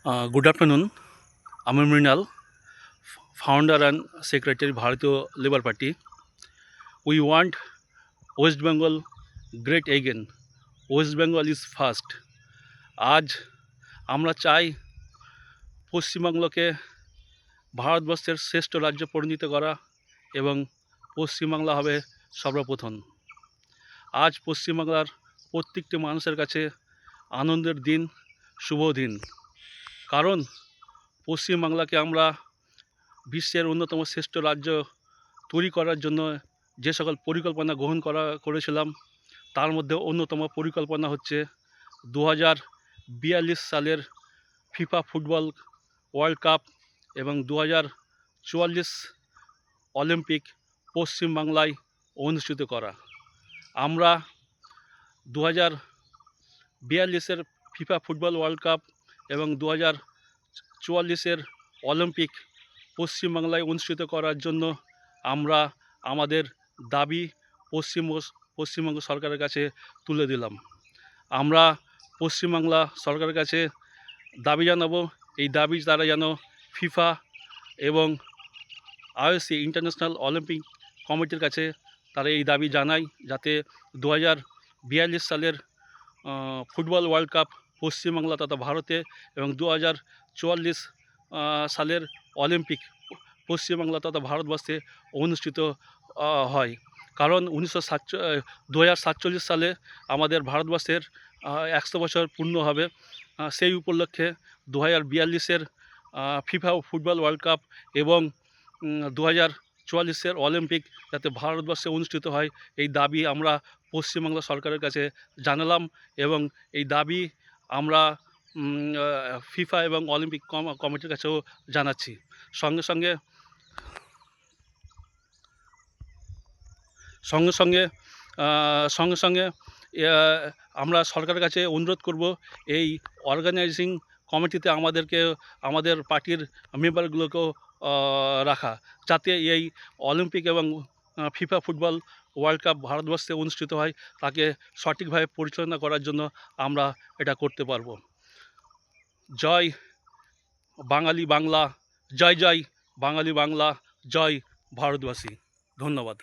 Good afternoon. I'm Mrinal, founder and secretary Bharatiya Labour Party. We want West Bengal great again. West Bengal is first. আজ আমরা চাই পশ্চিমবাংলাকে ভারতবর্ষের শ্রেষ্ঠ রাজ্য পরিণত করা এবং পশ্চিমবাংলা হবে সর্বপ্রথম। আজ পশ্চিমবাংলার প্রত্যেকটি মানুষের কাছে আনন্দের দিন, শুভ দিন। কারণ পশ্চিমবাংলাকে আমরা বিশ্বের অন্যতম শ্রেষ্ঠ রাজ্য তৈরি করার জন্য যে সকল পরিকল্পনা গ্রহণ করেছিলাম তার মধ্যে অন্যতম পরিকল্পনা হচ্ছে 2042 সালের ফিফা ফুটবল ওয়ার্ল্ড কাপ এবং 2044 অলিম্পিক পশ্চিমবাংলায় অনুষ্ঠিত করা। আমরা 2042-এর ফিফা ফুটবল ওয়ার্ল্ড কাপ এবং 2044-এর অলিম্পিক পশ্চিমবাংলায় অনুষ্ঠিত করার জন্য আমরা আমাদের দাবি পশ্চিমবঙ্গ সরকারের কাছে তুলে দিলাম। আমরা পশ্চিমবাংলা সরকারের কাছে দাবি জানাবো, এই দাবি তারা যেন ফিফা এবং IOC ইন্টারন্যাশনাল অলিম্পিক কমিটির কাছে তারা এই দাবি জানায়, যাতে 2042 সালের ফুটবল ওয়ার্ল্ড কাপ পশ্চিমবাংলা তথা ভারতে এবং 2044 সালের অলিম্পিক পশ্চিমবাংলা তথা ভারতবর্ষে অনুষ্ঠিত হয়। কারণ 2047 সালে আমাদের ভারতবর্ষের 100 বছর পূর্ণ হবে। সেই উপলক্ষে 2042-এর ফিফা ফুটবল ওয়ার্ল্ড কাপ এবং 2044-এর অলিম্পিক যাতে ভারতবর্ষে অনুষ্ঠিত হয়, এই দাবি আমরা পশ্চিমবাংলা সরকারের কাছে জানালাম এবং এই দাবি আমরা ফিফা এবং অলিম্পিক কমিটির কাছেও জানাচ্ছি। সঙ্গে সঙ্গে আমরা সরকারের কাছে অনুরোধ করব, এই অর্গানাইজিং কমিটিতে আমাদের পার্টির মেম্বারগুলোকেও রাখা, যাতে এই অলিম্পিক এবং ফিফা ফুটবল ওয়ার্ল্ড কাপ ভারতবর্ষে অনুষ্ঠিত হয়, তাকে সঠিকভাবে পরিচালনা করার জন্য আমরা এটা করতে পারবো। জয় বাঙালি বাংলা, জয় জয় বাঙালি বাংলা, জয় ভারতবাসী। ধন্যবাদ।